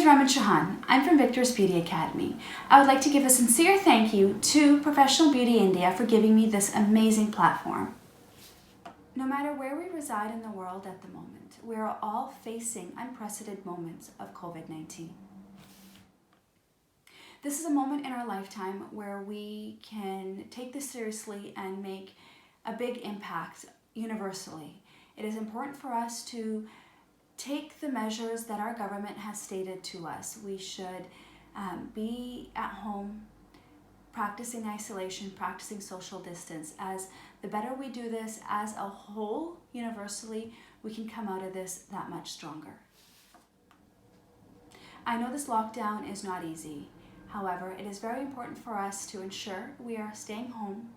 Raman Chohan. I'm from Victress Beauty Academy. I would like to give a sincere thank you to Professional Beauty India for giving me this amazing platform. No matter where we reside in the world at the moment, we are all facing unprecedented moments of COVID-19. This is a moment in our lifetime where we can take this seriously and make a big impact universally. It is important for us to take the measures that our government has stated to us. We should be at home, practicing isolation, practicing social distance. As the better we do this as a whole, universally, we can come out of this that much stronger. I know this lockdown is not easy. However, it is very important for us to ensure we are staying home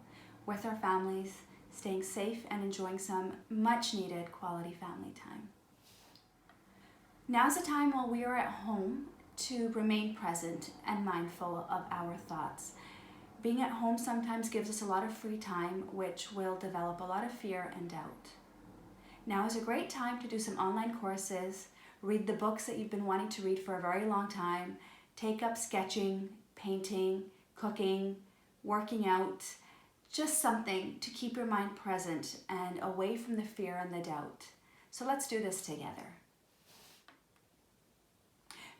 with our families, staying safe and enjoying some much needed quality family time. Now's the time while we are at home to remain present and mindful of our thoughts. Being at home sometimes gives us a lot of free time, which will develop a lot of fear and doubt. Now is a great time to do some online courses, read the books that you've been wanting to read for a very long time, take up sketching, painting, cooking, working out, just something to keep your mind present and away from the fear and the doubt. So let's do this together.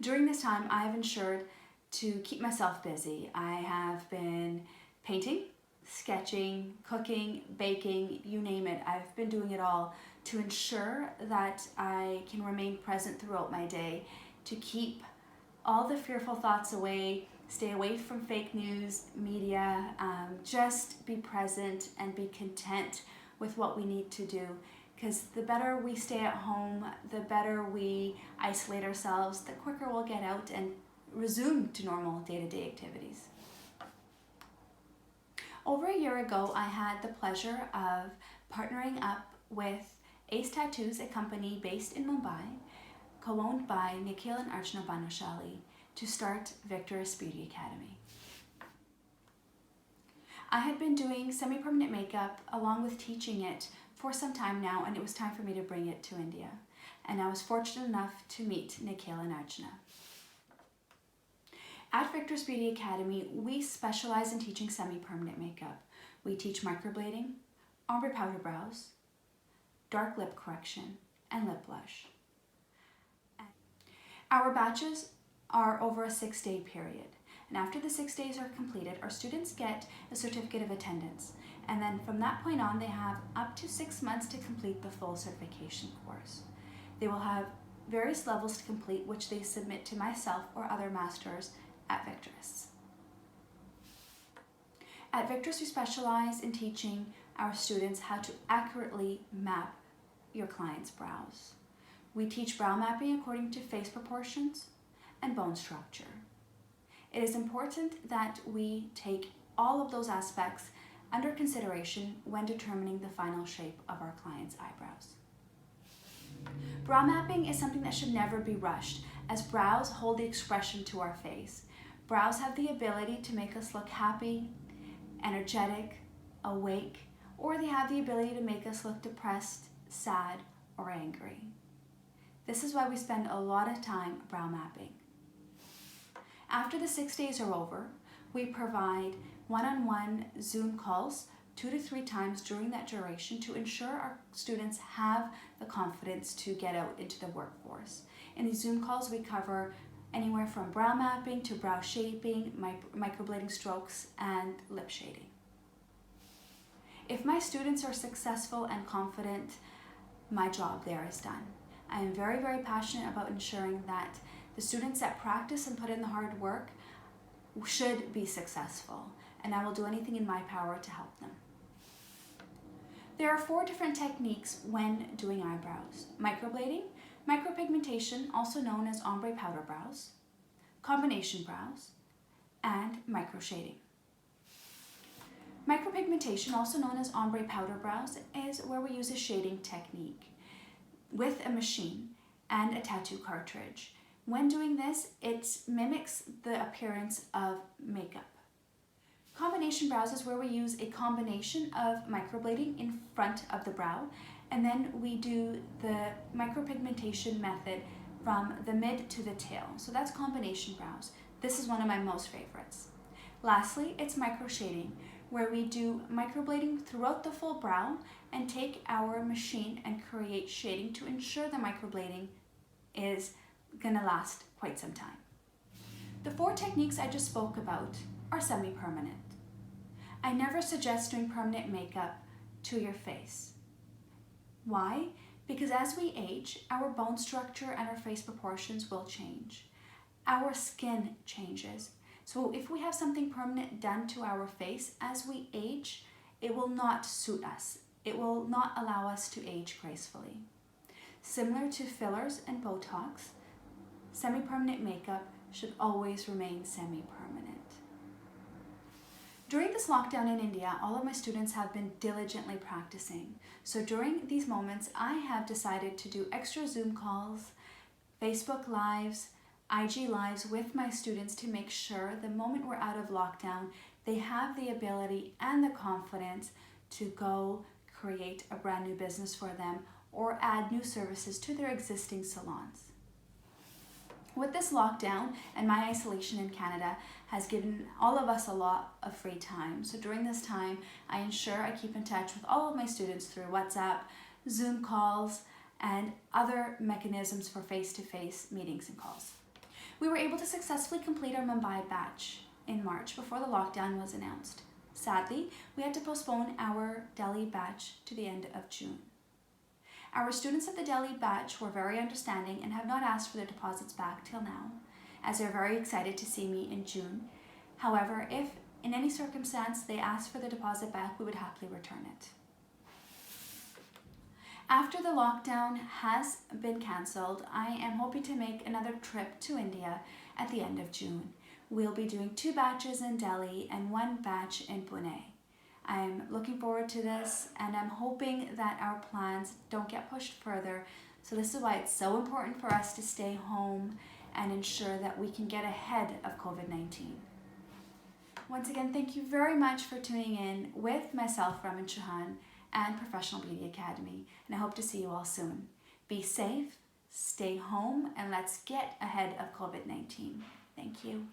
During this time, I have ensured to keep myself busy. I have been painting, sketching, cooking, baking, you name it. I've been doing it all to ensure that I can remain present throughout my day, to keep all the fearful thoughts away, stay away from fake news, media, just be present and be content with what we need to do. Because the better we stay at home, the better we isolate ourselves, the quicker we'll get out and resume to normal day-to-day activities. Over a year ago, I had the pleasure of partnering up with Ace Tattoos, a company based in Mumbai, co-owned by Nikhil and Archana Banashali, to start Victress Beauty Academy. I had been doing semi-permanent makeup along with teaching it for some time now, and it was time for me to bring it to India. And I was fortunate enough to meet Nikhil and Archana. At Victress Beauty Academy, we specialize in teaching semi-permanent makeup. We teach microblading, ombre powder brows, dark lip correction, and lip blush. Our batches are over a 6-day period. And after the 6 days are completed, our students get a certificate of attendance. And then from that point on, they have up to 6 months to complete the full certification course. They will have various levels to complete, which they submit to myself or other masters at Victress. At Victress, we specialize in teaching our students how to accurately map your client's brows. We teach brow mapping according to face proportions and bone structure. It is important that we take all of those aspects under consideration when determining the final shape of our client's eyebrows. Brow mapping is something that should never be rushed, as brows hold the expression to our face. Brows have the ability to make us look happy, energetic, awake, or they have the ability to make us look depressed, sad, or angry. This is why we spend a lot of time brow mapping. After the 6 days are over, we provide one-on-one Zoom calls 2 to 3 times during that duration to ensure our students have the confidence to get out into the workforce. In these Zoom calls, we cover anywhere from brow mapping to brow shaping, microblading strokes, and lip shading. If my students are successful and confident, my job there is done. I am very, very passionate about ensuring that the students that practice and put in the hard work should be successful, and I will do anything in my power to help them. There are 4 different techniques when doing eyebrows: microblading, micropigmentation, also known as ombre powder brows, combination brows, and micro shading. Micropigmentation, also known as ombre powder brows, is where we use a shading technique with a machine and a tattoo cartridge. When doing this, it mimics the appearance of makeup. Combination brows is where we use a combination of microblading in front of the brow, and then we do the micropigmentation method from the mid to the tail. So that's combination brows. This is one of my most favorites. Lastly, it's micro shading, where we do microblading throughout the full brow and take our machine and create shading to ensure the microblading is gonna last quite some time. The 4 techniques I just spoke about are semi-permanent. I never suggest doing permanent makeup to your face. Why? Because as we age, our bone structure and our face proportions will change. Our skin changes. So if we have something permanent done to our face, as we age, it will not suit us. It will not allow us to age gracefully. Similar to fillers and Botox, semi-permanent makeup should always remain semi-permanent. During this lockdown in India, all of my students have been diligently practicing. So during these moments, I have decided to do extra Zoom calls, Facebook Lives, IG Lives with my students to make sure the moment we're out of lockdown, they have the ability and the confidence to go create a brand new business for them or add new services to their existing salons. With this lockdown and my isolation in Canada has given all of us a lot of free time. So during this time, I ensure I keep in touch with all of my students through WhatsApp, Zoom calls, and other mechanisms for face-to-face meetings and calls. We were able to successfully complete our Mumbai batch in March before the lockdown was announced. Sadly, we had to postpone our Delhi batch to the end of June. Our students at the Delhi batch were very understanding and have not asked for their deposits back till now, as they're very excited to see me in June. However, if in any circumstance they ask for the deposit back, we would happily return it. After the lockdown has been cancelled, I am hoping to make another trip to India at the end of June. We'll be doing 2 batches in Delhi and 1 batch in Pune. I'm looking forward to this, and I'm hoping that our plans don't get pushed further. So this is why it's so important for us to stay home and ensure that we can get ahead of COVID-19. Once again, thank you very much for tuning in with myself, Raman Chohan, and Professional Beauty Academy, and I hope to see you all soon. Be safe, stay home, and let's get ahead of COVID-19. Thank you.